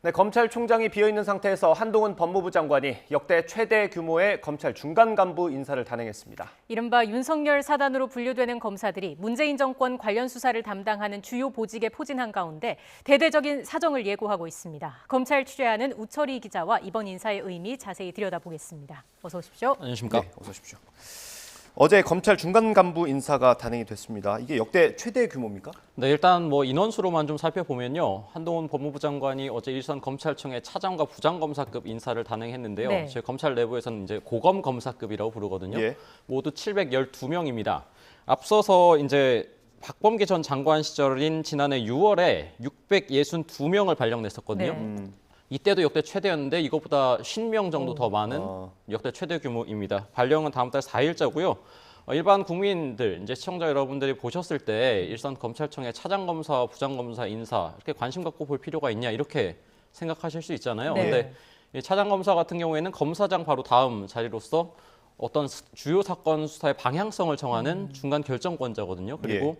네, 검찰총장이 비어있는 상태에서 한동훈 법무부 장관이 역대 최대 규모의 검찰 중간 간부 인사를 단행했습니다. 이른바 윤석열 사단으로 분류되는 검사들이 문재인 정권 관련 수사를 담당하는 주요 보직에 포진한 가운데 대대적인 사정을 예고하고 있습니다. 검찰 취재하는 우철희 기자와 이번 인사의 의미 자세히 들여다보겠습니다. 어서 오십시오. 안녕하십니까? 네, 어서 오십시오. 어제 검찰 중간 간부 인사가 단행이 됐습니다. 이게 역대 최대 규모입니까? 네, 일단 인원수로만 좀 살펴보면요. 한동훈 법무부 장관이 어제 일선 검찰청의 차장과 부장검사급 인사를 단행했는데요. 네. 저희 검찰 내부에서는 이제 고검 검사급이라고 부르거든요. 예. 모두 712명입니다. 앞서서 이제 박범계 전 장관 시절인 지난해 6월에 662명을 발령냈었거든요. 네. 이때도 역대 최대였는데 이것보다 50명 정도 더 많은 역대 최대 규모입니다. 발령은 다음 달 4일자고요. 일반 국민들, 이제 시청자 여러분들이 보셨을 때 일선 검찰청의 차장검사, 부장검사 인사 이렇게 관심 갖고 볼 필요가 있냐 이렇게 생각하실 수 있잖아요. 네. 근데 이 차장검사 같은 경우에는 검사장 바로 다음 자리로서 어떤 주요 사건 수사의 방향성을 정하는 중간 결정권자거든요. 그리고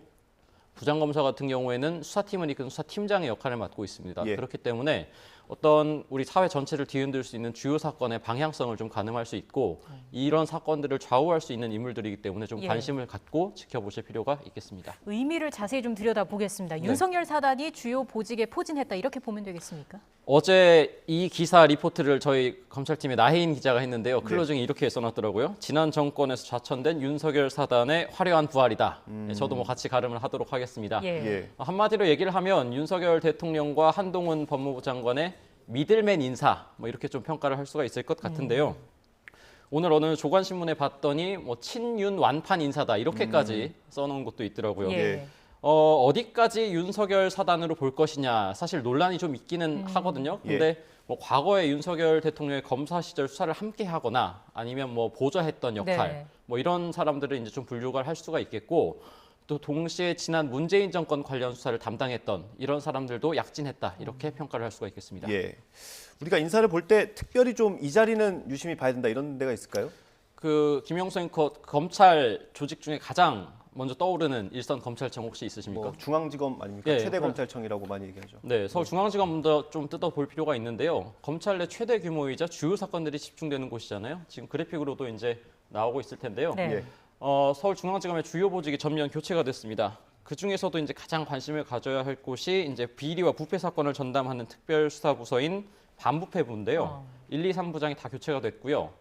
부장검사 같은 경우에는 수사팀을 이끄는 수사팀장의 역할을 맡고 있습니다. 예. 그렇기 때문에 어떤 우리 사회 전체를 뒤흔들 수 있는 주요 사건의 방향성을 좀 가늠할 수 있고 이런 사건들을 좌우할 수 있는 인물들이기 때문에 좀 예. 관심을 갖고 지켜보실 필요가 있겠습니다. 의미를 자세히 좀 들여다보겠습니다. 윤석열 사단이 주요 보직에 포진했다 이렇게 보면 되겠습니까? 어제 이 기사 리포트를 저희 검찰팀의 나혜인 기자가 했는데요. 클로징에 이렇게 써놨더라고요. 지난 정권에서 좌천된 윤석열 사단의 화려한 부활이다. 저도 같이 가름을 하도록 하겠습니다. 예. 한마디로 얘기를 하면 윤석열 대통령과 한동훈 법무부 장관의 미들맨 인사 이렇게 좀 평가를 할 수가 있을 것 같은데요. 오늘 어느 조간신문에 봤더니 친윤 완판 인사다 이렇게까지 써놓은 것도 있더라고요. 예. 어디까지 윤석열 사단으로 볼 것이냐 사실 논란이 좀 있기는 하거든요. 근데 과거에 윤석열 대통령의 검사 시절 수사를 함께 하거나 아니면 보좌했던 역할 이런 사람들을 이제 좀 분류를 할 수가 있겠고 또 동시에 지난 문재인 정권 관련 수사를 담당했던 이런 사람들도 약진했다 이렇게 평가를 할 수가 있겠습니다. 예. 우리가 인사를 볼 때 특별히 좀 이 자리는 유심히 봐야 된다 이런 데가 있을까요? 김영수 앵커 검찰 조직 중에 가장 먼저 떠오르는 일선 검찰청 혹시 있으십니까? 중앙지검 아닙니까? 예, 최대 검찰청이라고 많이 얘기하죠. 네, 서울중앙지검 먼저 좀 뜯어볼 필요가 있는데요. 검찰 내 최대 규모이자 주요 사건들이 집중되는 곳이잖아요. 지금 그래픽으로도 이제 나오고 있을 텐데요. 네. 예. 서울중앙지검의 주요 보직이 전면 교체가 됐습니다. 그 중에서도 이제 가장 관심을 가져야 할 곳이 이제 비리와 부패 사건을 전담하는 특별수사부서인 반부패부인데요. 1, 2, 3부장이 다 교체가 됐고요.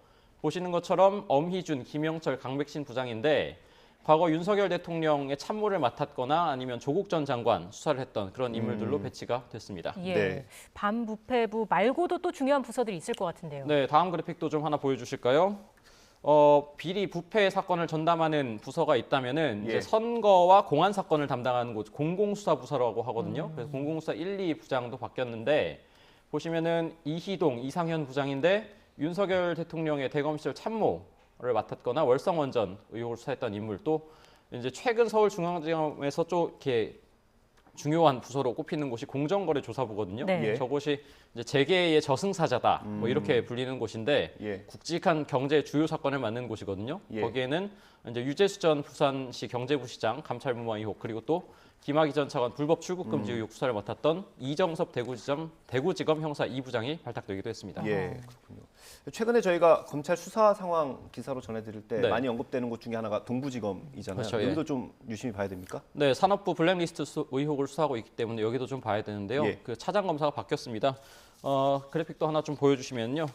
보시는 것처럼 엄희준, 김영철, 강백신 부장인데 과거 윤석열 대통령의 참모를 맡았거나 아니면 조국 전 장관 수사를 했던 그런 인물들로 배치가 됐습니다. 예. 네. 반부패부 말고도 또 중요한 부서들이 있을 것 같은데요. 네, 다음 그래픽도 좀 하나 보여주실까요? 비리 부패 사건을 전담하는 부서가 있다면은 이제 선거와 공안 사건을 담당하는 곳 공공수사부서라고 하거든요. 그래서 공공수사 1, 2 부장도 바뀌었는데 보시면은 이희동, 이상현 부장인데 윤석열 대통령의 대검 시절 참모를 맡았거나 월성원전 의혹을 수사했던 인물 또 이제 최근 서울중앙지검에서 좀 이렇게 중요한 부서로 꼽히는 곳이 공정거래조사부거든요. 네. 저곳이 이제 재계의 저승사자다 이렇게 불리는 곳인데 굵직한 경제 주요 사건을 맡는 곳이거든요. 거기에는 이제 유재수 전 부산시 경제부시장 감찰무마 의혹 그리고 또 김학의 전 차관 불법 출국 금지 의혹 수사를 맡았던 이정섭 대구지검 형사 2부장이 발탁되기도 했습니다. 예, 그렇군요. 최근에 저희가 검찰 수사 상황 기사로 전해드릴 때 많이 언급되는 곳 중에 하나가 동부지검이잖아요. 그렇죠, 예. 여기도 좀 유심히 봐야 됩니까? 네, 산업부 블랙리스트 의혹을 수사하고 있기 때문에 여기도 좀 봐야 되는데요. 그 차장 검사가 바뀌었습니다. 그래픽도 하나 좀 보여주시면요.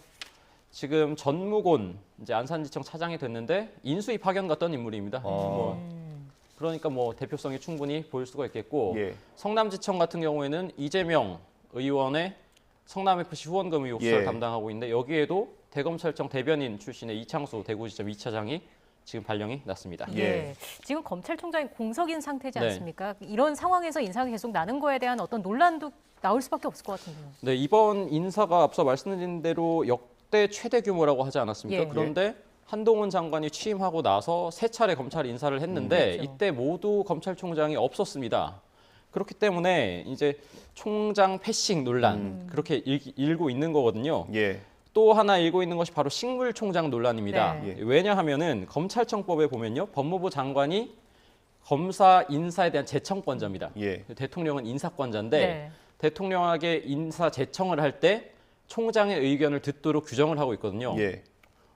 지금 전무곤 이제 안산지청 차장이 됐는데 인수위 파견 갔던 인물입니다. 그러니까 대표성이 충분히 보일 수가 있겠고 성남지청 같은 경우에는 이재명 의원의 성남FC 후원금 의혹 수사를 담당하고 있는데 여기에도 대검찰청 대변인 출신의 이창수 대구지점 2차장이 지금 발령이 났습니다. 예. 지금 검찰총장이 공석인 상태지 않습니까? 이런 상황에서 인사가 계속 나는 거에 대한 어떤 논란도 나올 수밖에 없을 것 같은데요. 네, 이번 인사가 앞서 말씀드린 대로 역대 최대 규모라고 하지 않았습니까? 그런데 한동훈 장관이 취임하고 나서 세 차례 검찰 인사를 했는데 그렇죠. 이때 모두 검찰총장이 없었습니다. 그렇기 때문에 이제 총장 패싱 논란 그렇게 일고 있는 거거든요. 또 하나 일고 있는 것이 바로 식물총장 논란입니다. 왜냐하면은 검찰청법에 보면요, 법무부 장관이 검사 인사에 대한 재청권자입니다. 대통령은 인사권자인데 대통령에게 인사 제청을 할 때 총장의 의견을 듣도록 규정을 하고 있거든요. 예.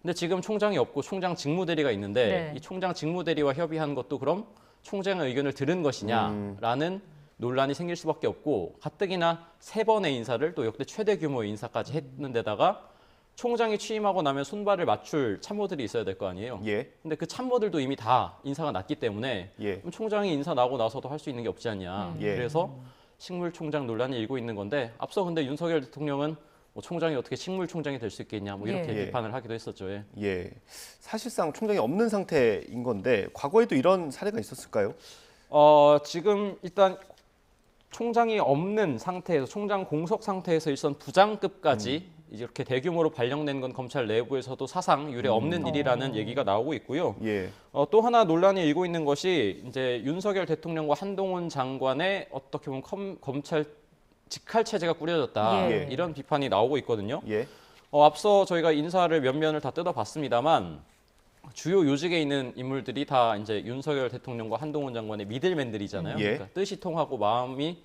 근데 지금 총장이 없고 총장 직무대리가 있는데 네. 이 총장 직무대리와 협의한 것도 그럼 총장의 의견을 들은 것이냐라는 논란이 생길 수밖에 없고 가뜩이나 3번의 인사를 또 역대 최대 규모의 인사까지 했는데다가 총장이 취임하고 나면 손발을 맞출 참모들이 있어야 될 거 아니에요. 예. 근데 그 참모들도 이미 다 인사가 났기 때문에 예. 그럼 총장이 인사 나고 나서도 할 수 있는 게 없지 않냐. 예. 그래서 식물총장 논란이 일고 있는 건데 앞서 근데 윤석열 대통령은 뭐 총장이 어떻게 식물총장이 될 수 있겠냐 뭐 이렇게 예. 비판을 하기도 했었죠. 예. 예. 사실상 총장이 없는 상태인 건데 과거에도 이런 사례가 있었을까요? 지금 일단 총장이 없는 상태에서 총장 공석 상태에서 일선 부장급까지 이렇게 대규모로 발령된 건 검찰 내부에서도 사상 유례 없는 일이라는 얘기가 나오고 있고요. 예. 또 하나 논란이 일고 있는 것이 이제 윤석열 대통령과 한동훈 장관의 어떻게 보면 검찰 직할 체제가 꾸려졌다 예. 이런 비판이 나오고 있거든요. 예. 앞서 저희가 인사를 몇 면을 다 뜯어봤습니다만 주요 요직에 있는 인물들이 다 이제 윤석열 대통령과 한동훈 장관의 미들맨들이잖아요. 예. 그러니까 뜻이 통하고 마음이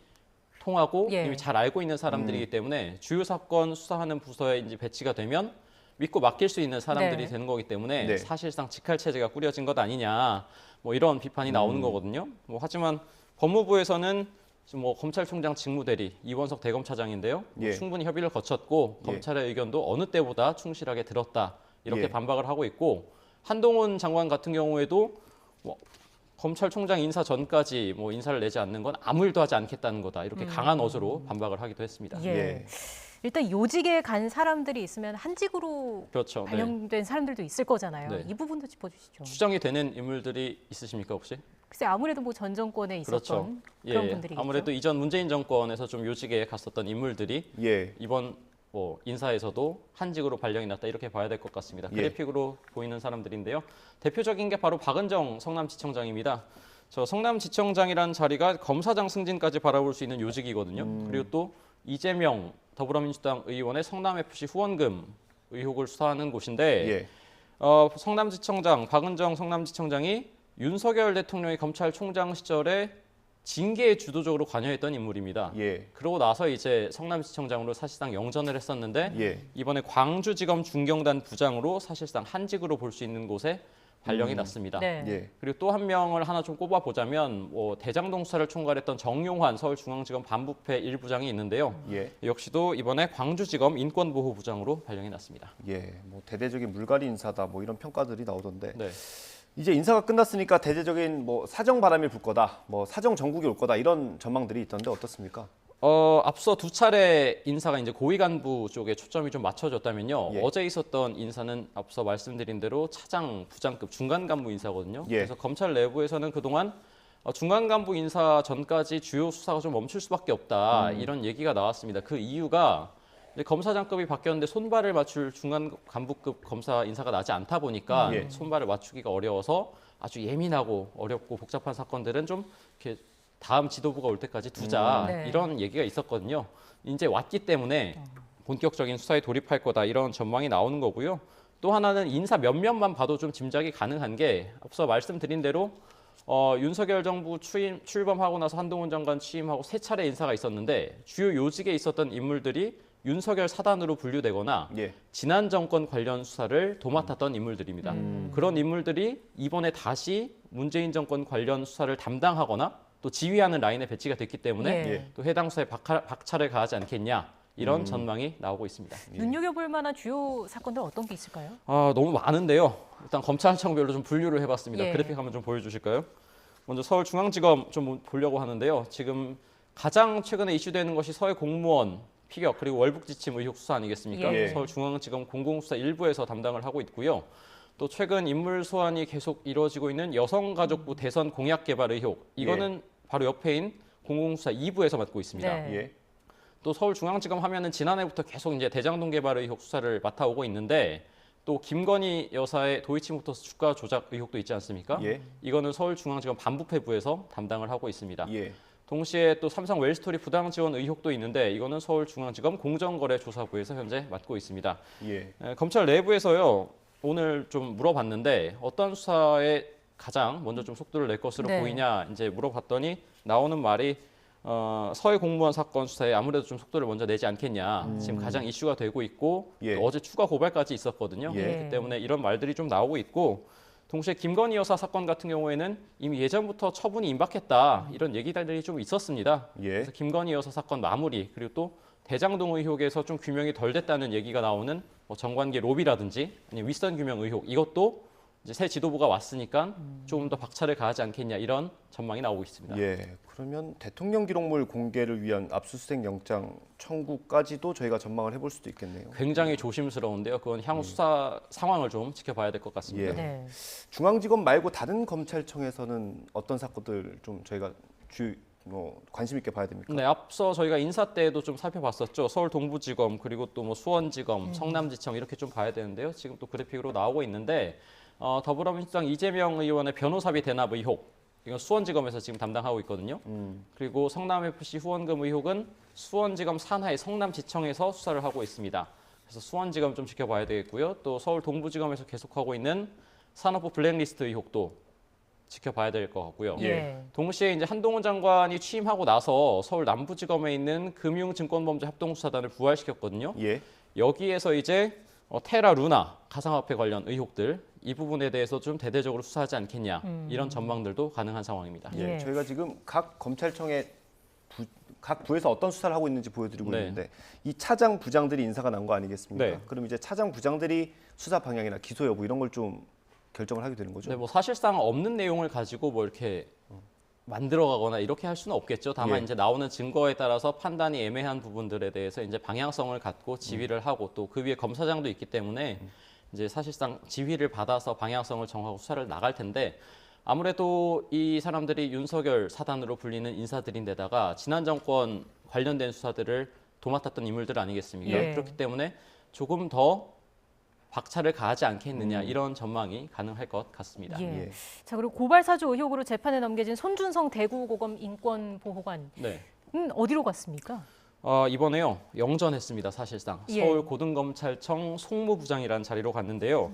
통하고 예. 이미 잘 알고 있는 사람들이기 때문에 주요 사건 수사하는 부서에 이제 배치가 되면 믿고 맡길 수 있는 사람들이 네. 되는 거기 때문에 네. 사실상 직할 체제가 꾸려진 것 아니냐 뭐 이런 비판이 나오는 거거든요. 뭐 하지만 법무부에서는 지금 뭐 검찰총장 직무대리 이원석 대검차장인데요. 뭐 예. 충분히 협의를 거쳤고 예. 검찰의 의견도 어느 때보다 충실하게 들었다 이렇게 예. 반박을 하고 있고 한동훈 장관 같은 경우에도 뭐 검찰총장 인사 전까지 뭐 인사를 내지 않는 건 아무 일도 하지 않겠다는 거다 이렇게 강한 어조로 반박을 하기도 했습니다. 예. 예. 일단 요직에 간 사람들이 있으면 한직으로 그렇죠. 네. 발령된 사람들도 있을 거잖아요. 네. 이 부분도 짚어주시죠. 추정이 되는 인물들이 있으십니까 혹시? 글쎄 아무래도 뭐 전 정권에 있었던 그렇죠. 그런 예, 분들이 아무래도 이전 문재인 정권에서 좀 요직에 갔었던 인물들이 예. 이번 뭐 인사에서도 한직으로 발령이 났다 이렇게 봐야 될 것 같습니다. 예. 그래픽으로 보이는 사람들인데요. 대표적인 게 바로 박은정 성남지청장입니다. 저 성남지청장이라는 자리가 검사장 승진까지 바라볼 수 있는 요직이거든요. 그리고 또 이재명 더불어민주당 의원의 성남FC 후원금 의혹을 수사하는 곳인데 예. 성남지청장 박은정 성남지청장이 윤석열 대통령이 검찰총장 시절에 징계에 주도적으로 관여했던 인물입니다. 예. 그러고 나서 이제 성남지청장으로 사실상 영전을 했었는데 예. 이번에 광주지검 중경단 부장으로 사실상 한직으로 볼 수 있는 곳에 발령이 났습니다. 네. 예. 그리고 또 한 명을 하나 좀 꼽아 보자면 뭐 대장동 수사를 총괄했던 정용환 서울중앙지검 반부패 1부장이 있는데요. 예. 역시도 이번에 광주지검 인권보호부장으로 발령이 났습니다. 예. 뭐 대대적인 물갈이 인사다 뭐 이런 평가들이 나오던데 네. 이제 인사가 끝났으니까 대대적인 뭐 사정 바람이 불 거다, 뭐 사정 정국이 올 거다 이런 전망들이 있던데 어떻습니까? 앞서 2차례 인사가 이제 고위 간부 쪽에 초점이 좀 맞춰졌다면요. 예. 어제 있었던 인사는 앞서 말씀드린 대로 차장, 부장급 중간 간부 인사거든요. 예. 그래서 검찰 내부에서는 그동안 중간 간부 인사 전까지 주요 수사가 좀 멈출 수밖에 없다 이런 얘기가 나왔습니다. 그 이유가 이제 검사장급이 바뀌었는데 손발을 맞출 중간 간부급 검사 인사가 나지 않다 보니까 예. 손발을 맞추기가 어려워서 아주 예민하고 어렵고 복잡한 사건들은 좀 이렇게 다음 지도부가 올 때까지 두자 네. 이런 얘기가 있었거든요. 이제 왔기 때문에 본격적인 수사에 돌입할 거다 이런 전망이 나오는 거고요. 또 하나는 인사 몇몇만 봐도 좀 짐작이 가능한 게 앞서 말씀드린 대로 윤석열 정부 출범하고 나서 한동훈 장관 취임하고 3차례 인사가 있었는데 주요 요직에 있었던 인물들이 윤석열 사단으로 분류되거나 예. 지난 정권 관련 수사를 도맡았던 인물들입니다. 그런 인물들이 이번에 다시 문재인 정권 관련 수사를 담당하거나 또 지휘하는 라인에 배치가 됐기 때문에 예. 또 해당 수사에 박차를 가하지 않겠냐 이런 전망이 나오고 있습니다. 눈여겨볼 만한 주요 사건들 어떤 게 있을까요? 너무 많은데요. 일단 검찰청별로 좀 분류를 해봤습니다. 예. 그래픽 한번 좀 보여주실까요? 먼저 서울중앙지검 좀 보려고 하는데요. 지금 가장 최근에 이슈되는 것이 서해 공무원 피격 그리고 월북지침 의혹 수사 아니겠습니까? 예. 서울중앙지검 공공수사 1부에서 담당을 하고 있고요. 또 최근 인물 소환이 계속 이루어지고 있는 여성가족부 대선 공약 개발 의혹 이거는 바로 옆에인 공공수사 2부에서 맡고 있습니다. 네. 예. 또 서울중앙지검 하면은 지난해부터 계속 이제 대장동 개발 의혹 수사를 맡아오고 있는데 또 김건희 여사의 도이치모터스 주가 조작 의혹도 있지 않습니까? 예. 이거는 서울중앙지검 반부패부에서 담당을 하고 있습니다. 예. 동시에 또 삼성 웰스토리 부당 지원 의혹도 있는데 이거는 서울중앙지검 공정거래조사부에서 현재 맡고 있습니다. 예. 검찰 내부에서요 오늘 좀 물어봤는데 어떤 수사에 가장 먼저 좀 속도를 낼 것으로 네. 보이냐 이제 물어봤더니 나오는 말이 서해 공무원 사건 수사에 아무래도 좀 속도를 먼저 내지 않겠냐. 지금 가장 이슈가 되고 있고 예. 또 어제 추가 고발까지 있었거든요. 예. 그렇기 때문에 이런 말들이 좀 나오고 있고 동시에 김건희 여사 사건 같은 경우에는 이미 예전부터 처분이 임박했다. 이런 얘기들이 좀 있었습니다. 예. 그래서 김건희 여사 사건 마무리 그리고 또 대장동 의혹에서 좀 규명이 덜 됐다는 얘기가 나오는 뭐 정관계 로비라든지 아니면 윗선 규명 의혹 이것도 이제 새 지도부가 왔으니까 조금 더 박차를 가하지 않겠냐 이런 전망이 나오고 있습니다. 예. 그러면 대통령 기록물 공개를 위한 압수수색 영장 청구까지도 저희가 전망을 해볼 수도 있겠네요. 굉장히 조심스러운데요. 그건 향후 수사 상황을 좀 지켜봐야 될 것 같습니다. 예. 네. 중앙지검 말고 다른 검찰청에서는 어떤 사건들 좀 저희가 관심 있게 봐야 됩니까? 네, 앞서 저희가 인사 때도 좀 살펴봤었죠. 서울 동부지검 그리고 또 뭐 수원지검, 성남지청 이렇게 좀 봐야 되는데요. 지금 또 그래픽으로 나오고 있는데 더불어민주당 이재명 의원의 변호사비 대납 의혹 이건 수원지검에서 지금 담당하고 있거든요. 그리고 성남FC 후원금 의혹은 수원지검 산하의 성남지청에서 수사를 하고 있습니다. 그래서 수원지검 좀 지켜봐야 되겠고요. 또 서울 동부지검에서 계속하고 있는 산업부 블랙리스트 의혹도 지켜봐야 될 것 같고요. 예. 동시에 이제 한동훈 장관이 취임하고 나서 서울 남부지검에 있는 금융증권범죄 합동수사단을 부활시켰거든요. 예. 여기에서 이제 테라 루나 가상화폐 관련 의혹들 이 부분에 대해서 좀 대대적으로 수사하지 않겠냐 이런 전망들도 가능한 상황입니다. 예. 예. 저희가 지금 각 검찰청의 각 부에서 어떤 수사를 하고 있는지 보여드리고 네. 있는데 이 차장 부장들이 인사가 난 거 아니겠습니까? 네. 그럼 이제 차장 부장들이 수사 방향이나 기소 여부 이런 걸 좀 결정을 하게 되는 거죠? 네, 뭐 사실상 없는 내용을 가지고 뭐 이렇게 만들어가거나 이렇게 할 수는 없겠죠. 다만 예. 이제 나오는 증거에 따라서 판단이 애매한 부분들에 대해서 이제 방향성을 갖고 지휘를 하고 또 그 위에 검사장도 있기 때문에 이제 사실상 지휘를 받아서 방향성을 정하고 수사를 나갈 텐데 아무래도 이 사람들이 윤석열 사단으로 불리는 인사들인데다가 지난 정권 관련된 수사들을 도맡았던 인물들 아니겠습니까? 예. 그렇기 때문에 조금 더 박차를 가하지 않겠느냐 이런 전망이 가능할 것 같습니다. 예. 예. 자, 그리고 고발 사주 의혹으로 재판에 넘겨진 손준성 대구고검 인권보호관 네. 어디로 갔습니까? 이번에요 영전했습니다. 사실상 예. 서울 고등검찰청 송무부장이라는 자리로 갔는데요.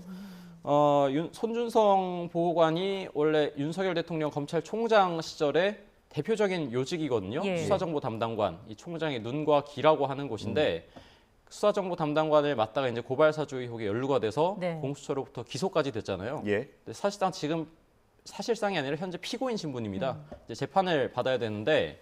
손준성 보호관이 원래 윤석열 대통령 검찰총장 시절에 대표적인 요직이거든요. 예. 수사정보 담당관, 이 총장의 눈과 귀라고 하는 곳인데 수사정보 담당관을 맡다가 이제 고발 사주 의혹에 연루가 돼서 네. 공수처로부터 기소까지 됐잖아요. 예. 근데 사실상 지금 사실상이 아니라 현재 피고인 신분입니다. 이제 재판을 받아야 되는데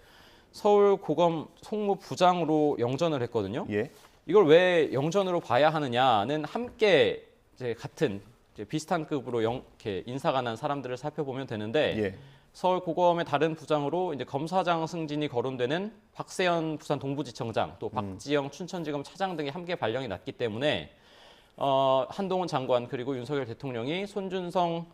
서울고검 송무부장으로 영전을 했거든요. 예. 이걸 왜 영전으로 봐야 하느냐는 함께 이제 같은 이제 비슷한 급으로 이렇게 인사가 난 사람들을 살펴보면 되는데 예. 서울고검의 다른 부장으로 이제 검사장 승진이 거론되는 박세현 부산 동부지청장 또 박지영 춘천지검 차장 등이 함께 발령이 났기 때문에 한동훈 장관 그리고 윤석열 대통령이 손준성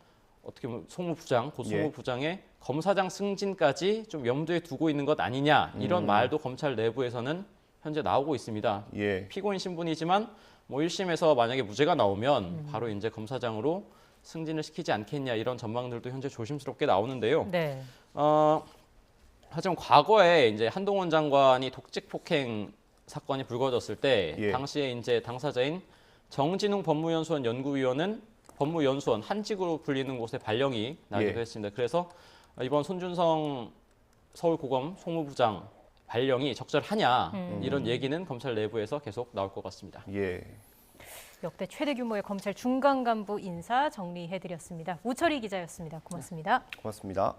어떻게 보면 송무부장, 고송무부장의 검사장 승진까지 좀 염두에 두고 있는 것 아니냐 이런 말도 검찰 내부에서는 현재 나오고 있습니다. 예. 피고인 신분이지만 뭐 1심에서 만약에 무죄가 나오면 바로 이제 검사장으로 승진을 시키지 않겠냐 이런 전망들도 현재 조심스럽게 나오는데요. 네. 하지만 과거에 이제 한동훈 장관이 독직 폭행 사건이 불거졌을 때 예. 당시에 이제 당사자인 정진웅 법무연수원 연구위원은 법무연수원 한직으로 불리는 곳에 발령이 나기도 예. 했습니다. 그래서 이번 손준성 서울고검 송무부장 발령이 적절하냐 이런 얘기는 검찰 내부에서 계속 나올 것 같습니다. 예. 역대 최대 규모의 검찰 중간 간부 인사 정리해드렸습니다. 우철희 기자였습니다. 고맙습니다. 고맙습니다.